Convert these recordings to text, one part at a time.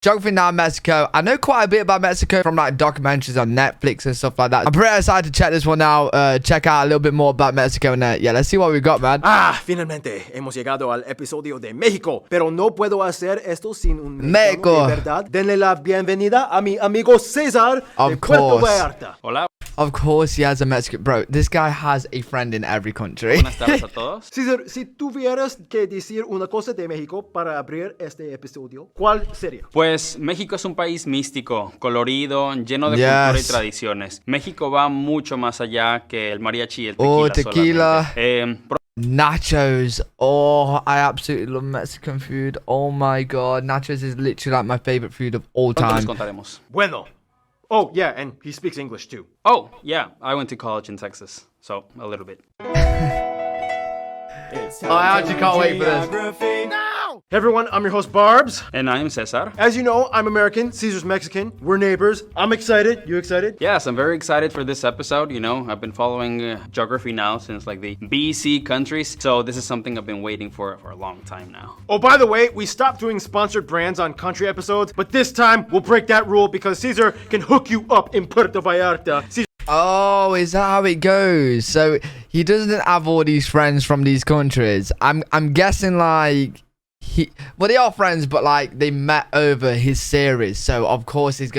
Geography Now Mexico. I know quite a bit about Mexico from like documentaries on Netflix and stuff like that. I'm pretty excited to check this one out. Check out a little bit more about Mexico and yeah, let's see what we got, man. Finalmente hemos llegado al episodio de México, pero no puedo hacer esto sin un México de verdad. Denle la bienvenida a mi amigo César de Puerto Vallarta. Hola. Of course he has a Mexican... Bro, this guy has a friend in every country. Buenas tardes a todos. César, si tuvieras que decir una cosa de México para abrir este episodio, ¿cuál sería? Pues México es un país místico, colorido, lleno de cultura y tradiciones. México va mucho más allá que el mariachi y el tequila. Oh, tequila. Solamente. Nachos. Oh, I absolutely love Mexican food. Oh my god. Nachos is literally like my favorite food of all Pronto les time. contaremos. Bueno. Oh, yeah, and he speaks English too. Oh, yeah, I went to college in Texas, so a little bit. I actually can't wait for this. Now! Hey everyone, I'm your host Barbs. And I'm Cesar. As you know, I'm American, Cesar's Mexican. We're neighbors. I'm excited. You excited? Yes, I'm very excited for this episode. You know, I've been following Geography Now since like the BC countries, so this is something I've been waiting for a long time now. Oh, by the way, we stopped doing sponsored brands on country episodes, but this time we'll break that rule because Cesar can hook you up in Puerto Vallarta. Oh, is that how it goes? So he doesn't have all these friends from these countries. I'm guessing like they are friends, but like they met over his series. So of course since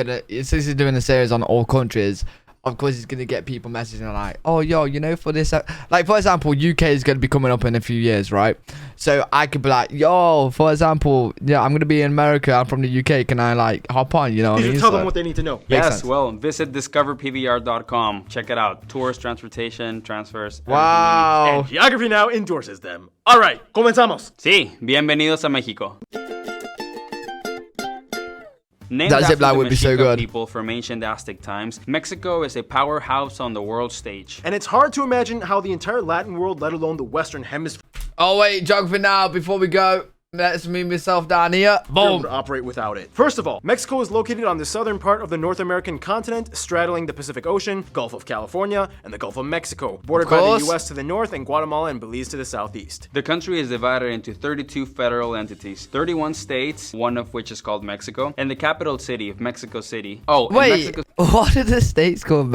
he's doing a series on all countries, of course he's gonna get people messaging like, oh yo, you know, for this, like for example, UK is gonna be coming up in a few years, right? So I could be like, yo, for example, yeah, I'm gonna be in America, I'm from the UK, can I like hop on, you know what I mean? Tell them what they need to know. Yes, well, visit discoverpbr.com. Check it out. Tours, transportation, transfers. Wow. And Geography Now endorses them. All right, comenzamos. Sí, bienvenidos a México. Named That after zipline the would be so Mexica good. people from ancient Aztec times, Mexico is a powerhouse on the world stage. And it's hard to imagine how the entire Latin world, let alone the Western Hemisphere, Oh wait, Geography Now, before we go, let's move myself down here. Boom. would operate without it. First of all, Mexico is located on the southern part of the North American continent, straddling the Pacific Ocean, Gulf of California, and the Gulf of Mexico, bordered by the US to the north and Guatemala and Belize to the southeast. The country is divided into 32 federal entities, 31 states, one of which is called Mexico, and the capital city of Mexico City. Oh, and Wait, Mexico what are the states called?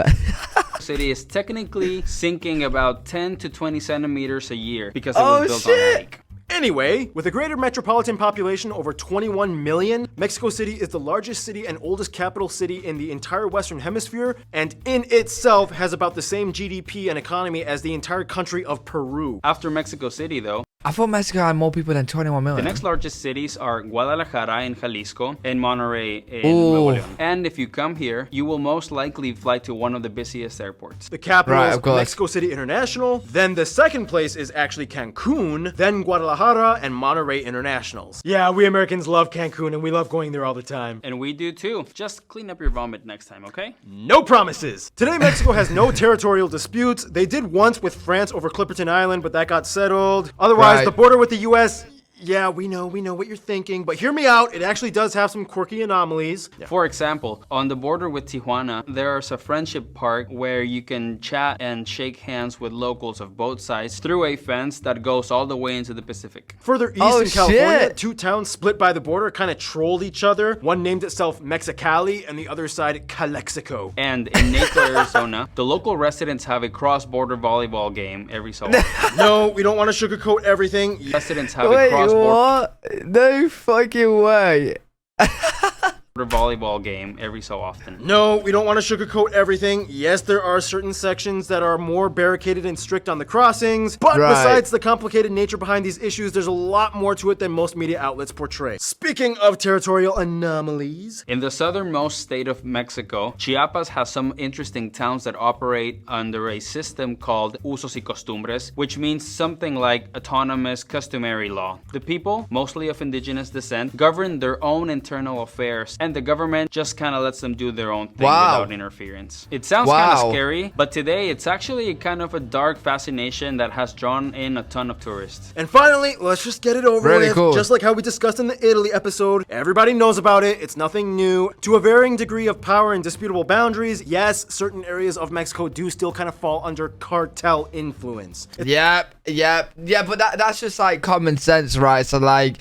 City is technically sinking about 10 to 20 centimeters a year because it Oh, was built shit. on a lake. Anyway, with a greater metropolitan population over 21 million, Mexico City is the largest city and oldest capital city in the entire Western Hemisphere, and in itself has about the same GDP and economy as the entire country of Peru. After Mexico City, though, I thought Mexico had more people than 21 the million. next largest cities are Guadalajara in Jalisco and Monterrey in Ooh. Nuevo León. And if you come here, you will most likely fly to one of the busiest airports. The capital Right, is of course. Mexico City International, then the second place is actually Cancun, then Guadalajara and Monterrey Internationals. Yeah, we Americans love Cancun and we love going there all the time. And we do too. Just clean up your vomit next time, okay? No promises. Today, Mexico has no territorial disputes. They did once with France over Clipperton Island, but that got settled. Otherwise, Right. the border with the U.S., yeah, we know what you're thinking, but hear me out. It actually does have some quirky anomalies. For example, on the border with Tijuana, there's a friendship park where you can chat and shake hands with locals of both sides through a fence that goes all the way into the Pacific. Further east Oh, in California, shit. two towns split by the border kind of trolled each other. One named itself Mexicali and the other side Calexico. And in Naco, Arizona, the local residents have a cross-border volleyball game every so often. No, we don't want to sugarcoat everything. Residents have a Wait, cross-border what? No fucking way. volleyball game every so often. No, we don't want to sugarcoat everything. Yes, there are certain sections that are more barricaded and strict on the crossings, but Right. besides the complicated nature behind these issues, there's a lot more to it than most media outlets portray. Speaking of territorial anomalies, In the southernmost state of Mexico, Chiapas has some interesting towns that operate under a system called usos y costumbres, which means something like autonomous customary law. The people, mostly of indigenous descent, govern their own internal affairs, and the government just kind of lets them do their own thing Wow. without interference. It sounds kind Wow. of scary, but today it's actually kind of a dark fascination that has drawn in a ton of tourists. and finally, let's just get it over Really with. cool. Just like how we discussed in the Italy episode, everybody knows about it. It's nothing new. To a varying degree of power and disputable boundaries, yes, certain areas of Mexico do still kind of fall under cartel influence. Yeah, but that's just like common sense, right? So like,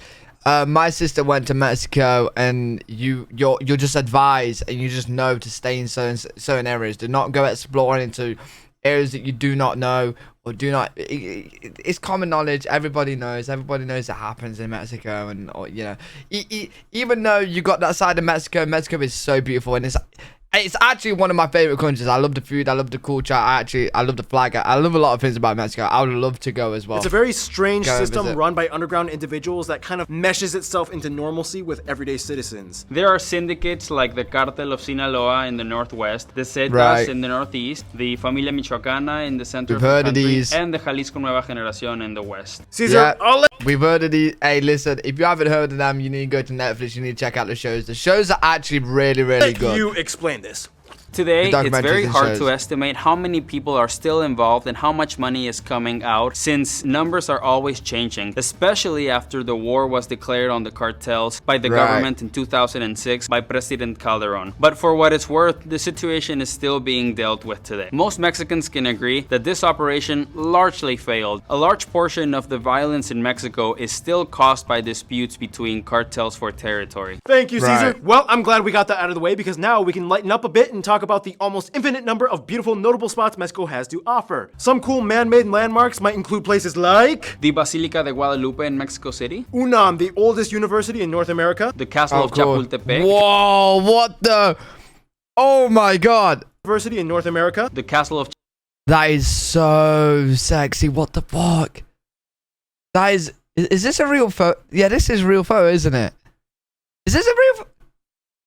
My sister went to Mexico, and you're just advised, and you just know to stay in certain areas. Do not go exploring into areas that you do not know or do not. It's common knowledge. Everybody knows. Everybody knows it happens in Mexico, and or, you know, even though you got that side of Mexico, Mexico is so beautiful, and it's actually one of my favorite countries. I love the food. I love the culture. I love the flag. I love a lot of things about Mexico. I would love to go as well. It's a very strange system run by underground individuals that kind of meshes itself into normalcy with everyday citizens. There are syndicates like the Cartel of Sinaloa in the northwest, the Zetas in the northeast, the Familia Michoacana in the center of the country, and the Jalisco Nueva Generación in the west. Caesar, we've heard of these. Hey, listen, if you haven't heard of them, you need to go to Netflix. You need to check out the shows. The shows are actually really, really good. You explain this. Today, it's very hard to estimate how many people are still involved and how much money is coming out, since numbers are always changing, especially after the war was declared on the cartels by the government in 2006 by President Calderon. But for what it's worth, the situation is still being dealt with today. Most Mexicans can agree that this operation largely failed. A large portion of the violence in Mexico is still caused by disputes between cartels for territory. Thank you, Caesar. Well, I'm glad we got that out of the way, because now we can lighten up a bit and talk about the almost infinite number of beautiful, notable spots Mexico has to offer. Some cool man-made landmarks might include places like the Basilica de Guadalupe in Mexico City, UNAM, the oldest university in North America, the Castle of Chapultepec. Whoa, what the? Oh my God. University in North America, the Castle of. That is so sexy. What the fuck? That is this a real photo? Yeah, this is a real photo, isn't it? Is this a real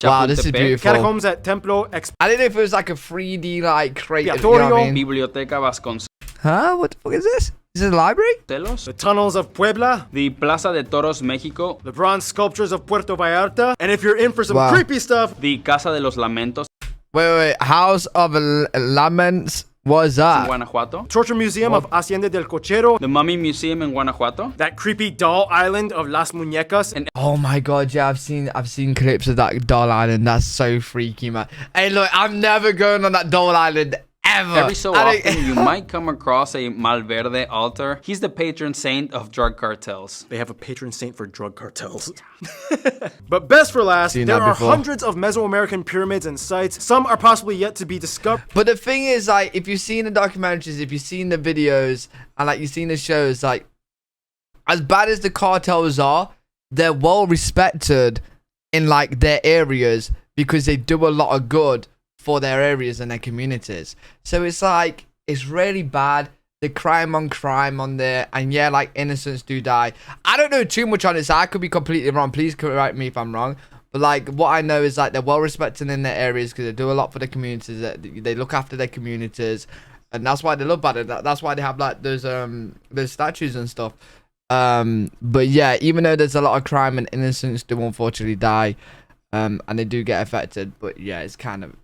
Wow, this is beautiful. Catacombs at Templo I didn't know if it was like a 3D like created. You know what I mean? Biblioteca Vasconcelos. Huh? What the fuck is this? Is it a library? The tunnels of Puebla, the Plaza de Toros, Mexico, the bronze sculptures of Puerto Vallarta, and if you're in for some creepy stuff, the Casa de los Lamentos. Wait. House of Laments. What is that? In Guanajuato. Torture Museum of Hacienda del Cochero. The Mummy Museum in Guanajuato. That creepy doll island of Las Muñecas. And oh my God, yeah, I've seen clips of that doll island. That's so freaky, man. Hey, look, I'm never going on that doll island ever. Every so often, you might come across a Malverde altar. He's the patron saint of drug cartels. They have a patron saint for drug cartels. But best for last, there are hundreds of Mesoamerican pyramids and sites. Some are possibly yet to be discovered. But the thing is, like, if you've seen the documentaries, if you've seen the videos, and like you've seen the shows, like, as bad as the cartels are, they're well respected in like their areas because they do a lot of good for their areas and their communities. So it's like, it's really bad. The crime on there, and yeah, like, innocents do die. I don't know too much on it, so I could be completely wrong. Please correct me if I'm wrong. But like, what I know is like they're well respected in their areas because they do a lot for the communities. They look after their communities, and that's why they love about it. That's why they have like those statues and stuff. But yeah, even though there's a lot of crime and innocents do unfortunately die, and they do get affected. But yeah, it's kind of.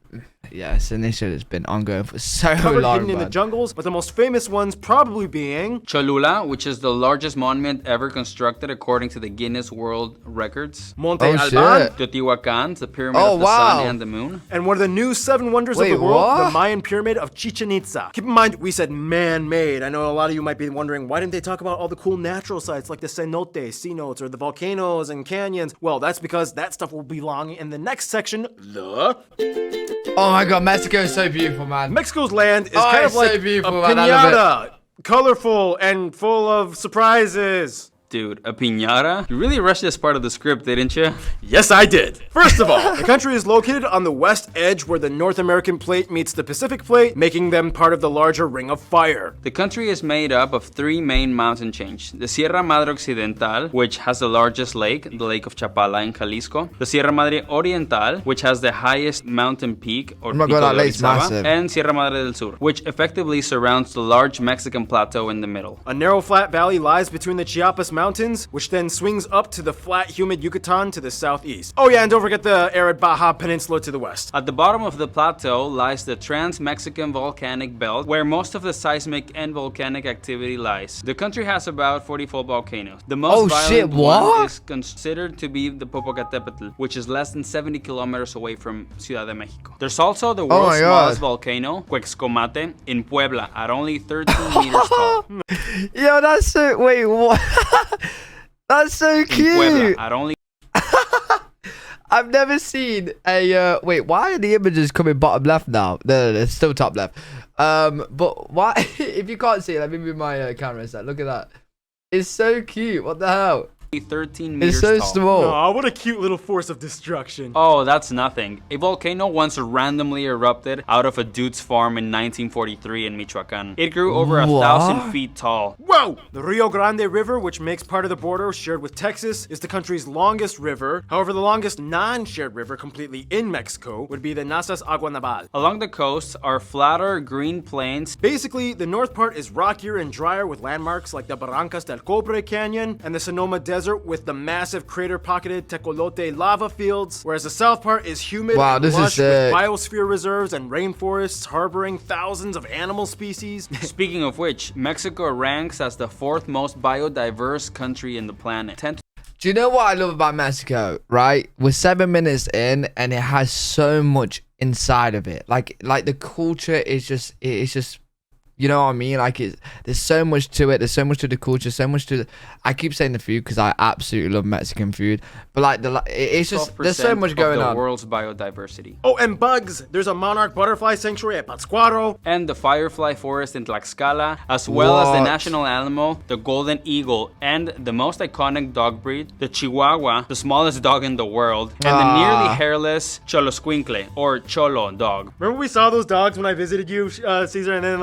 Yeah, it's an issue that's been ongoing for so long. Hidden in the jungles, but the most famous ones probably being Cholula, which is the largest monument ever constructed according to the Guinness World Records. Monte Alban, Teotihuacan, the pyramid of the sun and the moon. And one of the new 7 wonders of the world, the Mayan pyramid of Chichen Itza. Keep in mind, we said man-made. I know a lot of you might be wondering, why didn't they talk about all the cool natural sites like the cenotes, cenotes, or the volcanoes and canyons? Well, that's because that stuff will belong in the next section, Oh my God, Mexico is so beautiful, man. Mexico's land is kind of like so beautiful, a piñata, colorful and full of surprises. Dude, a piñata? You really rushed this part of the script, didn't you? Yes, I did. First of all, the country is located on the west edge where the North American plate meets the Pacific plate, making them part of the larger Ring of Fire. The country is made up of 3 main mountain chains. The Sierra Madre Occidental, which has the largest lake, the Lake of Chapala in Jalisco. The Sierra Madre Oriental, which has the highest mountain peak, or Pico de Orizaba. And Sierra Madre del Sur, which effectively surrounds the large Mexican plateau in the middle. A narrow flat valley lies between the Chiapas Mountains, which then swings up to the flat, humid Yucatan to the southeast. Oh yeah, and don't forget the arid Baja Peninsula to the west. At the bottom of the plateau lies the Trans-Mexican Volcanic Belt, where most of the seismic and volcanic activity lies. The country has about 44 volcanoes. The most violent one is considered to be the Popocatépetl, which is less than 70 kilometers away from Ciudad de Mexico. There's also the world's smallest volcano, Cuexcomate, in Puebla, at only 13 meters tall. Yo, that's so. Wait, what? That's so in Puebla cute. at only I've never seen a wait, why are the images coming bottom left now? No, it's still top left. But why if you can't see it, let me move my camera a sec. Look at that. It's so cute. What the hell? 13 meters It's so tall. small. Oh, what a cute little force of destruction. Oh, that's nothing. A volcano once randomly erupted out of a dude's farm in 1943 in Michoacan. It grew over 1,000 What? feet tall. Whoa! The Rio Grande River, which makes part of the border shared with Texas, is the country's longest river. However, the longest non-shared river completely in Mexico would be the Nazas Aguanabal. Along the coast are flatter green plains. Basically, the north part is rockier and drier with landmarks like the Barrancas del Cobre Canyon and the Sonoma Desert with the massive crater-pocketed Tecolote lava fields, whereas the south part is humid Wow, and this is lush with sick. biosphere reserves and rainforests harboring thousands of animal species. Speaking of which, Mexico ranks as the 4th most biodiverse country in the planet. Do you know what I love about Mexico, right? We're 7 minutes in and it has so much inside of it. Like the culture is just, it's just, you know what I mean? Like there's so much to it. There's so much to the culture, so much to I keep saying the food because I absolutely love Mexican food. But like it's just, there's so 12% much going of the on. world's biodiversity. Oh, and bugs! There's a monarch butterfly sanctuary at Pátzcuaro. And the firefly forest in Tlaxcala, as well as the What? national animal, the golden eagle, and the most iconic dog breed, the Chihuahua, the smallest dog in the world, and the nearly hairless Choloscuincle, or Cholo dog. Remember we saw those dogs when I visited you, Caesar, and then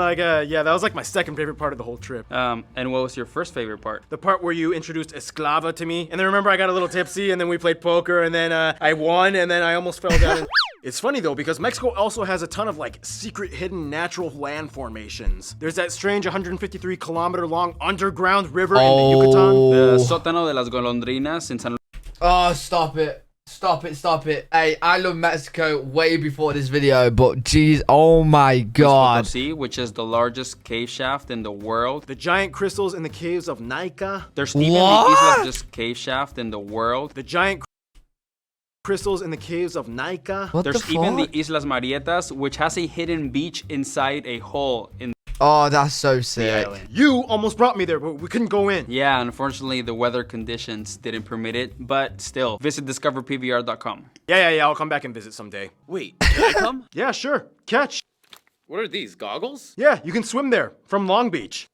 yeah, that was like my second favorite part of the whole trip. And what was your first favorite part? The part where you introduced Esclava to me, and then remember I got a little tipsy, and then we played poker, and then I won, and then I almost fell down. It's funny though, because Mexico also has a ton of like secret hidden natural land formations. There's that strange 153 kilometer long underground river in the Yucatan. The Sótano de las Golondrinas in San Oh, stop it. Stop it, stop it. Hey, I love Mexico way before this video, but geez, oh my god. Potosí, which is the largest cave shaft in the world. The giant crystals in the caves of Naica. There's even the What? largest cave shaft in the world. The giant crystals in the caves of Naica. What There's the even the fuck? Islas Marietas, which has a hidden beach inside a hole in Oh, that's so the sick. island. You almost brought me there, but we couldn't go in. Yeah, unfortunately, the weather conditions didn't permit it, but still, visit discoverpbr.com. Yeah, I'll come back and visit someday. Wait, can I come? Yeah, sure. Catch. What are these, goggles? Yeah, you can swim there from Long Beach.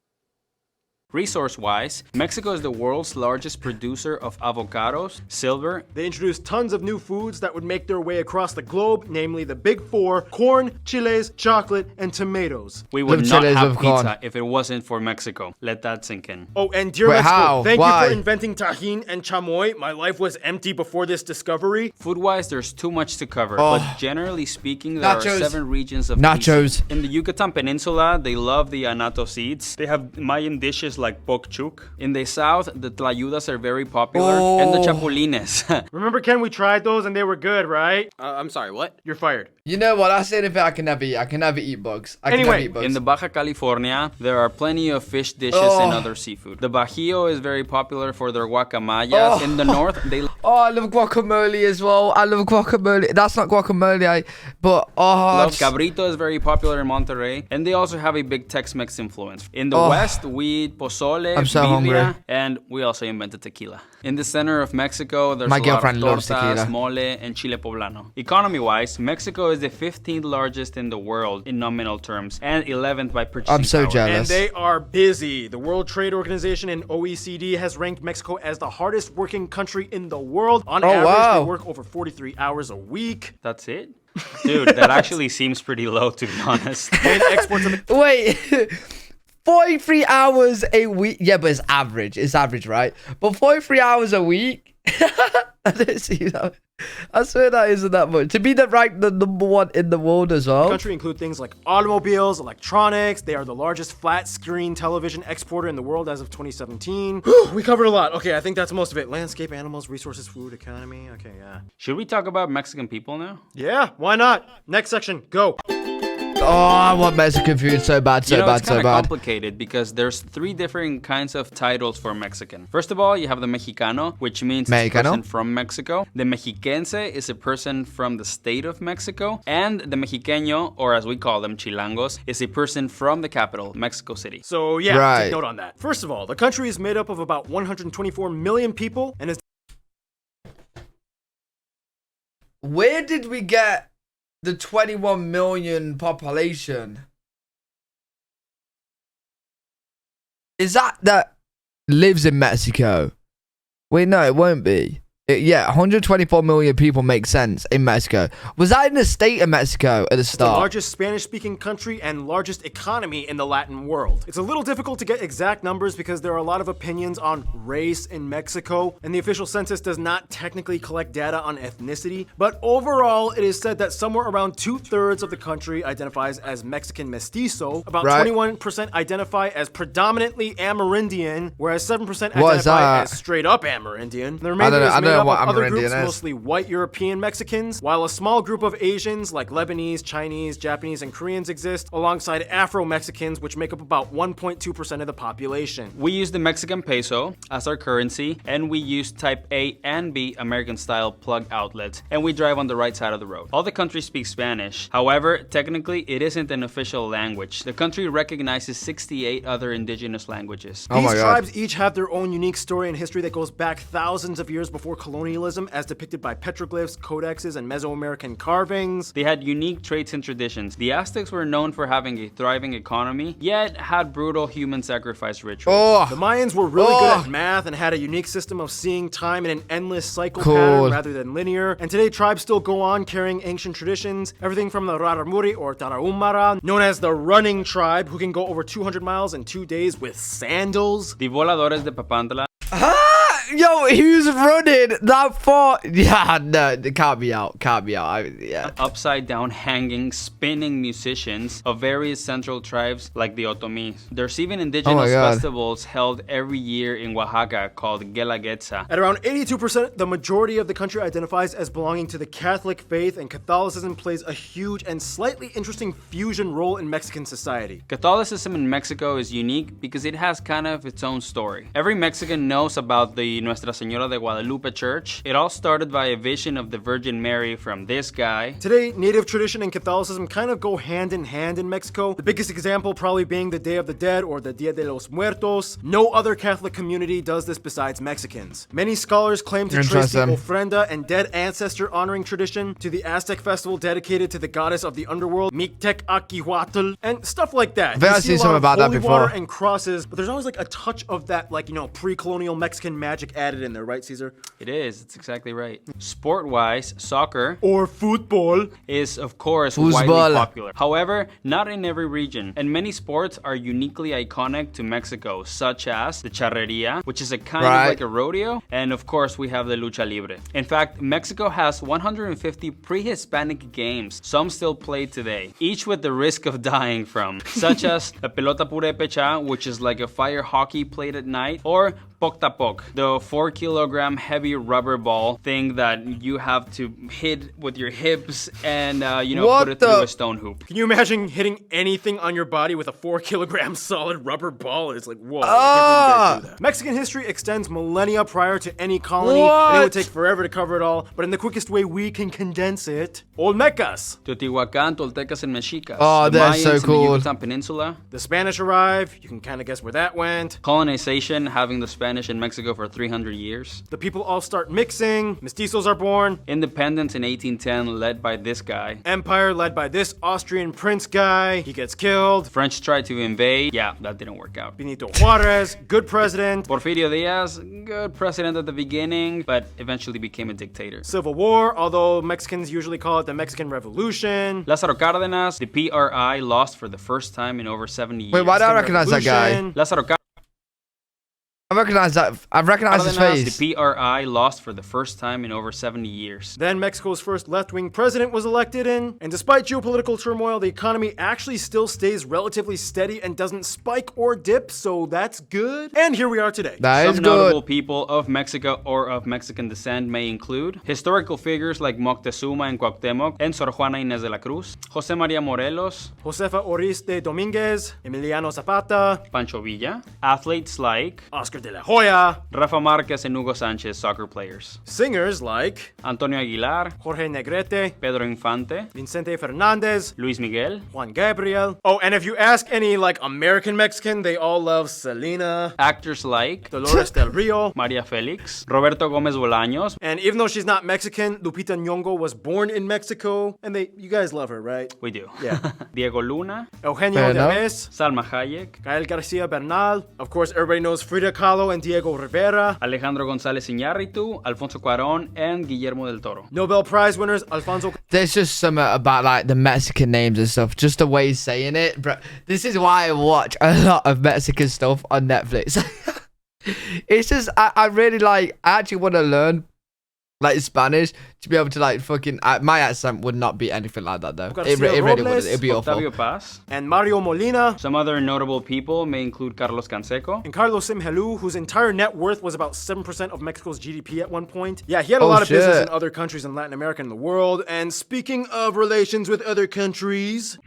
Resource-wise, Mexico is the world's largest producer of avocados, silver, They introduced tons of new foods that would make their way across the globe, namely the big four: corn, chiles, chocolate, and tomatoes. We would Live not chiles have of pizza corn. if it wasn't for Mexico. Let that sink in. Oh, and dear Wait, Mexico, how? thank Why? you for inventing tajin and chamoy. My life was empty before this discovery. Food-wise, there's too much to cover, Oh. but generally speaking, there Nachos. are 7 regions of Nachos. pizza. In the Yucatan Peninsula, they love the anato seeds. They have Mayan dishes like bokchuk. In the south, the tlayudas are very popular, and the Oh. chapulines. Remember, Ken, we tried those and they were good, right? I'm sorry, what? You're fired. You know what? That's the only thing I can never eat. I can never eat bugs. I can Anyway, never eat bugs. In the Baja California, there are plenty of fish dishes and other seafood. The Bajío is very popular for their guacamayas. Oh. In the north, they Oh, I love guacamole as well. I love guacamole. That's not guacamole, but love just- cabrito is very popular in Monterrey, and they also have a big Tex-Mex influence. In the Oh. west, we eat pozole, I'm so birria, hungry. and we also invented tequila. In the center of Mexico, there's My a lot girlfriend of loves tortas, tequila. mole, and chile poblano. Economy-wise, Mexico is the 15th largest in the world in nominal terms, and 11th by purchasing I'm so power. jealous. And they are busy. The World Trade Organization and OECD has ranked Mexico as the hardest working country in the world. On Oh, average, wow. they work over 43 hours a week. That's it? Dude, that actually seems pretty low, to be honest. And exports of Wait. 43 hours a week. Yeah, but it's average. It's average, right? But 43 hours a week? I don't see that. I swear that isn't that much. To be the number one in the world as the well. country include things like automobiles, electronics. They are the largest flat screen television exporter in the world as of 2017. We covered a lot. Okay, I think that's most of it. Landscape, animals, resources, food, economy. Okay, yeah. Should we talk about Mexican people now? Yeah, why not? Next section, go. I want Mexican food so bad, so bad, it's so kind of bad. complicated because there's 3 different kinds of titles for Mexican. First of all, you have the Mexicano, which means it's a person from Mexico. The Mexiquense is a person from the state of Mexico. And the Mexiqueño, or as we call them, Chilangos, is a person from the capital, Mexico City. So yeah, Right. take note on that. First of all, the country is made up of about 124 million people and is Where did we get the 21 million population? Is that lives in Mexico? Wait, no, it won't be. Yeah, 124 million people make sense in Mexico. Was that in the state of Mexico at the the start? largest Spanish-speaking country and largest economy in the Latin world. It's a little difficult to get exact numbers because there are a lot of opinions on race in Mexico, and the official census does not technically collect data on ethnicity, but overall, it is said that somewhere around 2/3 of the country identifies as Mexican mestizo, about 21% identify as predominantly Amerindian, whereas 7% What is identify that? as straight up Amerindian. The remainder is made up of other groups, mostly white European Mexicans, while a small group of Asians like Lebanese, Chinese, Japanese, and Koreans exist, alongside Afro-Mexicans, which make up about 1.2% of the population. We use the Mexican peso as our currency, and we use type A and B American-style plug outlets, and we drive on the right side of the road. All the countries speak Spanish. However, technically, it isn't an official language. The country recognizes 68 other indigenous languages. Oh my These God. tribes each have their own unique story and history that goes back thousands of years before colonialism, as depicted by petroglyphs, codexes, and Mesoamerican carvings. They had unique traits and traditions. The Aztecs were known for having a thriving economy, yet had brutal human sacrifice rituals. The Mayans were really good at math and had a unique system of seeing time in an endless cycle pattern rather than linear. And today, tribes still go on carrying ancient traditions, everything from the Raramuri or Tarahumara, known as the running tribe, who can go over 200 miles in 2 days with sandals. The Voladores de Papantla. Yo, who's running that far? Yeah, no, it can't be out. Can't be out. Yeah. Upside down hanging, spinning musicians of various central tribes like the Otomis. There's even indigenous festivals held every year in Oaxaca called Guelaguetza. At around 82%, the majority of the country identifies as belonging to the Catholic faith, and Catholicism plays a huge and slightly interesting fusion role in Mexican society. Catholicism in Mexico is unique because it has kind of its own story. Every Mexican knows about the Nuestra Señora de Guadalupe church. It all started by a vision of the Virgin Mary from this guy. Today, native tradition and Catholicism kind of go hand in hand in Mexico. The biggest example probably being the Day of the Dead or the Dia de los Muertos. No other Catholic community does this besides Mexicans. Many scholars claim to trace the ofrenda and dead ancestor honoring tradition to the Aztec festival dedicated to the goddess of the underworld, Mictecacihuatl, and stuff like that. I've seen something about that before. Water and crosses, but there's always like a touch of that, like, you know, pre-colonial Mexican magic added in there, right, Caesar? It is. It's exactly right. Sport-wise, soccer or football is, of course, widely popular. However, not in every region, and many sports are uniquely iconic to Mexico, such as the charreria, which is a kind of like a rodeo, and of course, we have the lucha libre. In fact, Mexico has 150 pre-Hispanic games, some still played today, each with the risk of dying from, such as a pelota purepecha, which is like a fire hockey played at night, or Poctapoc, the 4-kilogram heavy rubber ball thing that you have to hit with your hips and, put it through a stone hoop. Can you imagine hitting anything on your body with a 4-kilogram solid rubber ball? It's like, whoa, I can't believe you guys do that. Mexican history extends millennia prior to any colony, and it would take forever to cover it all, but in the quickest way we can condense it, Olmecas. Teotihuacan, Toltecas, and Mexicas. Oh, the that's Mayans so cool. In the Yucatan Peninsula. The Spanish arrive, you can kind of guess where that went. Colonization, having the Spanish in Mexico for 300 years. The people all start mixing, mestizos are born. Independence in 1810 led by this guy. Empire led by this Austrian prince guy, he gets killed. French tried to invade, yeah, that didn't work out. Benito Juarez, good president. Porfirio Diaz, good president at the beginning, but eventually became a dictator. Civil War, although Mexicans usually call it the Mexican Revolution. Lázaro Cárdenas, the PRI lost for the first time in over 70 years. Wait, why do I recognize that guy? Lázaro Cárdenas. recognize that. I recognize his Cárdenas, face. the PRI lost for the first time in over 70 years. Then Mexico's first left-wing president was elected in, and despite geopolitical turmoil, the economy actually still stays relatively steady and doesn't spike or dip, so that's good. And here we are today. That is Some notable good. people of Mexico or of Mexican descent may include historical figures like Moctezuma and Cuauhtémoc and Sor Juana Inés de la Cruz, José María Morelos, Josefa Oriste Domínguez, Emiliano Zapata, Pancho Villa, athletes like Oscar de la Hoya, Rafa Márquez and Hugo Sánchez, soccer players, singers like Antonio Aguilar, Jorge Negrete, Pedro Infante, Vicente Fernandez, Luis Miguel, Juan Gabriel. Oh, and if you ask any like American Mexican, they all love Selena, actors like Dolores del Rio. María Félix, Roberto Gómez Bolaños, And even though she's not Mexican, Lupita Nyong'o was born in Mexico, and you guys love her, right? we do. Yeah. Diego Luna, Eugenio Fair enough. Derbez, Salma Hayek, Gael Garcia Bernal, of course everybody knows Frida Kahlo and Diego Rivera, Alejandro González Iñárritu, Alfonso Cuarón, and Guillermo del Toro. Nobel Prize winners Alfonso. There's just something about like the Mexican names and stuff, just the way he's saying it. But this is why I watch a lot of Mexican stuff on Netflix. It's just I really like. I actually want to learn like Spanish to be able to like fucking. My accent would not be anything like that though. It really would. Robles, It'd be Octavio awful. Paz. And Mario Molina, Some other notable people may include Carlos Canseco, and Carlos Simhelu, whose entire net worth was about 7% of Mexico's GDP at one point. Yeah, he had a Oh, lot of business in shit. other countries in Latin America and the world. And speaking of relations with other countries,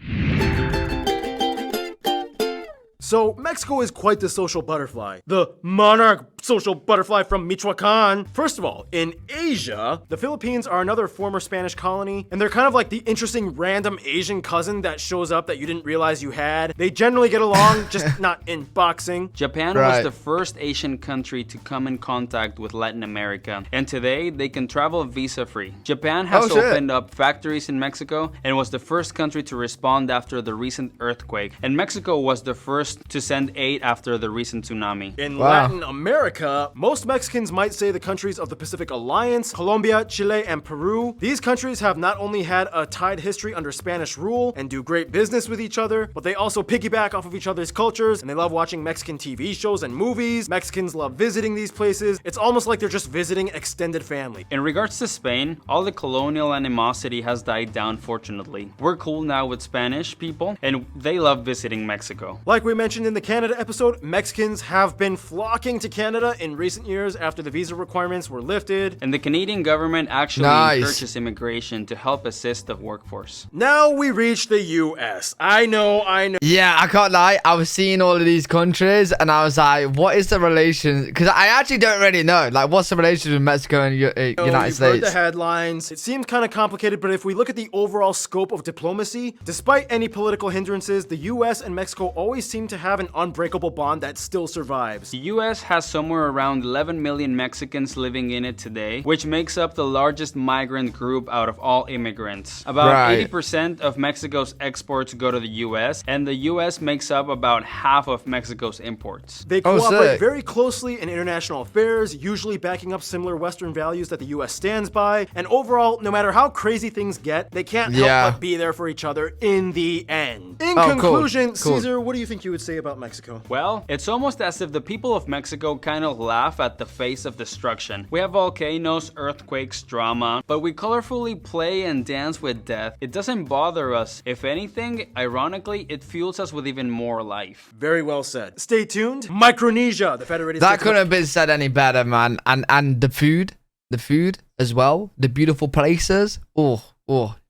so Mexico is quite the social butterfly. The monarch social butterfly from Michoacan. First of all, in Asia, the Philippines are another former Spanish colony, and they're kind of like the interesting random Asian cousin that shows up that you didn't realize you had. They generally get along, just not in boxing. Japan Right. was the first Asian country to come in contact with Latin America, and today they can travel visa-free. Japan has Oh, shit. opened up factories in Mexico and was the first country to respond after the recent earthquake, and Mexico was the first to send aid after the recent tsunami. In Wow. Latin America, most Mexicans might say the countries of the Pacific Alliance, Colombia, Chile, and Peru. These countries have not only had a tied history under Spanish rule and do great business with each other, but they also piggyback off of each other's cultures, and they love watching Mexican TV shows and movies. Mexicans love visiting these places. It's almost like they're just visiting extended family. In regards to Spain, all the colonial animosity has died down, fortunately. We're cool now with Spanish people, and they love visiting Mexico. Like we mentioned in the Canada episode, Mexicans have been flocking to Canada in recent years after the visa requirements were lifted. And the Canadian government actually Nice. encourages immigration to help assist the workforce. Now we reach the US. I know. Yeah, I can't lie. I was seeing all of these countries, and I was like, "What is the relation?" Because I actually don't really know. Like, what's the relation with Mexico and United You've heard States? the headlines. It seems kind of complicated, but if we look at the overall scope of diplomacy, despite any political hindrances, the US and Mexico always seem to have an unbreakable bond that still survives. The US has somewhere around 11 million Mexicans living in it today, which makes up the largest migrant group out of all immigrants. About Right. 80% of Mexico's exports go to the US, and the US makes up about half of Mexico's imports. They Oh, cooperate sick. very closely in international affairs, usually backing up similar Western values that the US stands by. And overall, no matter how crazy things get, they can't help Yeah. but be there for each other in the end. In Oh, cool. conclusion, Cool. Caesar, what do you think you would say about Mexico? Well, it's almost as if the people of Mexico kind of laugh at the face of destruction. We have volcanoes, earthquakes, drama, but we colorfully play and dance with death. It doesn't bother us. If anything, ironically, it fuels us with even more life. Very well said. Stay tuned. Micronesia, the Federated That States of- couldn't have been said any better, man. And the food as well, the beautiful places. Oh,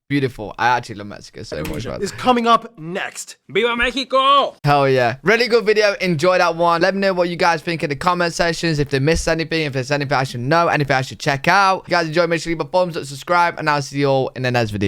beautiful. I actually love Mexico so much, man. is coming up next. Viva Mexico! Hell yeah. Really good video. Enjoy that one. Let me know what you guys think in the comment sections. If they missed anything, if there's anything I should know, anything I should check out. If you guys enjoy, make sure you leave a thumbs up, subscribe, and I'll see you all in the next video.